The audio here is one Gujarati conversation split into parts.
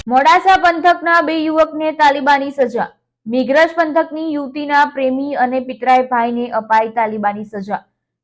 મોડાસા પંથકના બે યુવકને તાલિબાની સજા। મેઘરજ પંથકની યુવતીના પ્રેમી અને પિતરાઈ ભાઈને અપાઈ તાલિબાની સજા।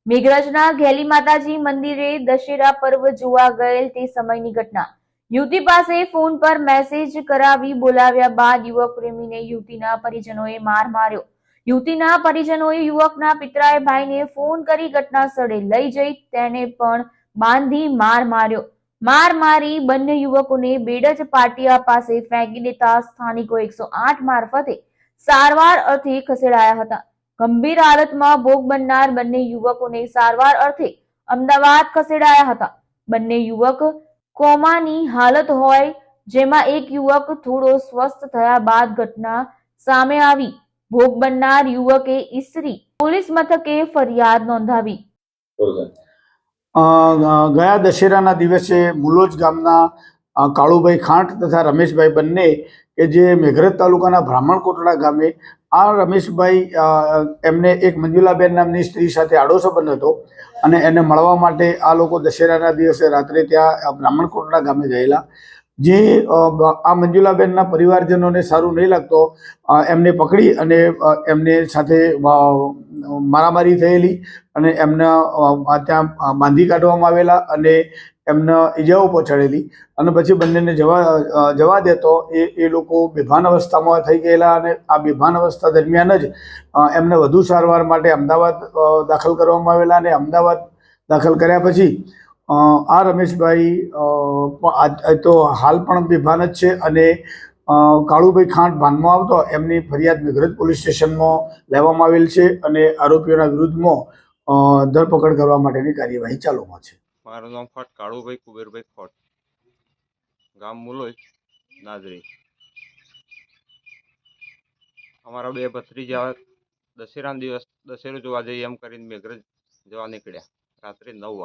મેઘરજના ઘેલી માતાજી મંદિરે દશેરા પર્વ જોવા ગયેલ તે સમયની ઘટના। યુવતી પાસે ફોન પર મેસેજ કરાવી બોલાવ્યા બાદ યુવક પ્રેમીને યુવતીના પરિજનોએ માર માર્યો। યુવતીના પરિજનોએ યુવકના પિતરાઈ ભાઈને ફોન કરી ઘટના સ્થળે લઈ જઈ તેને પણ બાંધી માર માર્યો। मार मारी बंने युवकों ने बेडज पाटिया पासे फेंकी देता स्थानिको 108 मार्फते सारवार अर्थे खसेड़ाया हता। गंभीर हालत में भोग बननार बंने युवकों ने सारवार अर्थे अमदावाद खसेड़ाया हता। बंने युवक कोमानी हालत होय जेमां एक युवक थोड़ो स्वस्थ थया बाद घटना सामे आवी। भोग बननार युवके ईसरी पोलीस मथके फरियाद नोंधावी। ગયા દશેરાના દિવસે મુલોજ ગામના કાળુભાઈ ખાંટ તથા રમેશભાઈ બંને કે જે મેઘરજ તાલુકાના બ્રાહ્મણકોટડા ગામે આ રમેશભાઈ એમને એક મંજુલાબેન નામની સ્ત્રી સાથે આડો સંબંધ હતો અને એને મળવા માટે આ લોકો દશેરાના દિવસે રાત્રે ત્યાં બ્રાહ્મણકોટડા ગામે ગયેલા। જે આ મંજુલાબેનના પરિવારજનોને સારું નહીં લાગતો એમને પકડી અને એમને સાથે મારામારી થયેલી અને એમના ત્યાં બાંધી કાઢવામાં આવેલા અને એમને ઈજાઓ પહોંચાડેલી અને પછી બંનેને જવા દેતો એ લોકો બેભાન અવસ્થામાં થઈ ગયેલા અને આ બેભાન અવસ્થા દરમિયાન જ એમને વધુ સારવાર માટે અમદાવાદ દાખલ કરવામાં આવેલા અને અમદાવાદ દાખલ કર્યા પછી આ રમેશભાઈ તો હાલ પણ બેભાન જ છે અને કાળુભાઈ ખાંટ ભાનમાં આવતો એમની ફરિયાદ મેઘરજ પોલીસ સ્ટેશનમાં લેવામાં આવેલ છે અને આરોપીઓના વિરુદ્ધમાં ધરપકડ કરવા માટેની કાર્યવાહી ચાલુમાં છે। મારું નામ ખોટ કાળુભાઈ કુબેરભાઈ ખોટ, ગામ મુલોજ નાદરી। અમારા બે ભત્રીજા દશેરાના દિવસ દશેરો જોવા જઈએ એમ કરીને મેઘરજ જવા નીકળ્યા રાત્રે 9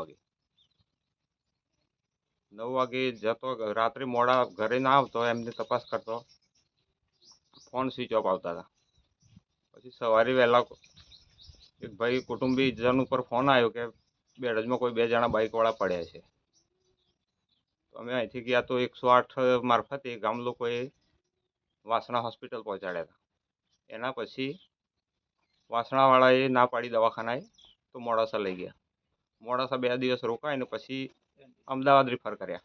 વાગે જતો રાત્રે મોડા ઘરે ના આવતો એમની તપાસ કરતો ફોન સ્વિચ ઓફ આવતા હતા। પછી સવારે વહેલા એક ભાઈ કુટુંબીજન ઉપર ફોન આવ્યો કે બેડજમાં કોઈ 2 જણા બાઇકવાળા પડ્યા છે। તો અમે અહીંથી ગયા તો 108 મારફતે ગામ લોકોએ વાસણા હોસ્પિટલ પહોંચાડ્યા હતા। એના પછી વાસણાવાળાએ ના પાડી દવાખાનાએ તો મોડાસા લઈ ગયા। મોડાસા 2 દિવસ રોકાઈને પછી અમદાવાદ રિફર કર્યા।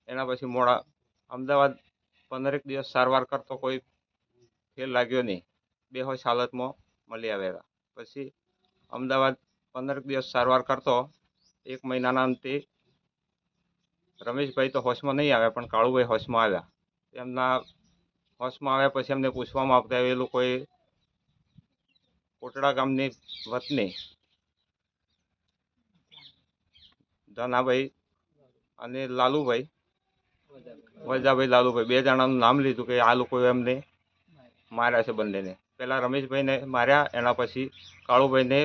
એના પછી અમદાવાદ 15 દિવસ સારવાર કરતો કોઈ ફેર લાગ્યો નહીં, બેહોશ હાલતમાં મળી આવ્યા। પછી અમદાવાદ 15 દિવસ સારવાર કરતો 1 મહિનાના અંતે રમેશભાઈ તો હોશમાં નહીં આવ્યા પણ કાળુભાઈ હોશમાં આવ્યા। એમના હોશમાં આવ્યા પછી એમને પૂછવામાં આવતા એ લોકોએ કોટડા ગામની વતની ધનાભાઈ અને લાલુભાઈ વજાભાઈ લાલુભાઈ 2 જણાનું નામ લીધું કે આ લોકોએ એમને માર્યા છે બંનેને। પહેલાં રમેશભાઈને માર્યા, એના પછી કાળુભાઈને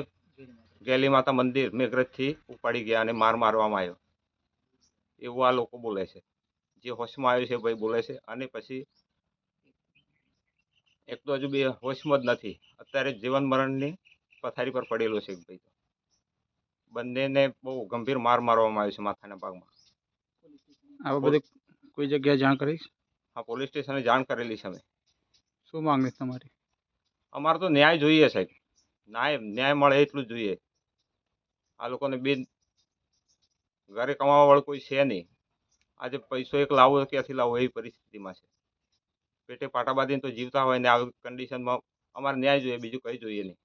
ગેલી માતા મંદિર મેઘરજથી ઉપાડી ગયા અને મારવામાં આવ્યો એવું આ લોકો બોલે છે। જે હોશમાં આવ્યો છે ભાઈ બોલે છે અને પછી એક તો હજુ 2 હોશમાં જ નથી, અત્યારે જીવન મરણની પથારી પર પડેલો છે ભાઈ। બંનેને બહુ ગંભીર મારવામાં આવ્યો છે માથાના ભાગમાં। આ બધે કોઈ જગ્યાએ જાણ કરી? હા, પોલીસ સ્ટેશને જાણ કરેલી છે અમે। શું માંગણી તમારી? અમારે તો ન્યાય જોઈએ સાહેબ, ન્યાય મળે એટલું જ જોઈએ। આ લોકોને ઘરે કમાવાવાળું કોઈ છે નહીં, આજે પૈસો એક લાવો ક્યાંથી લાવો એવી પરિસ્થિતિમાં છે। પેટે પાટા બાંધીને તો જીવતા હોય ને આવી કન્ડિશનમાં અમારે ન્યાય જોઈએ, બીજું કંઈ જોઈએ નહીં।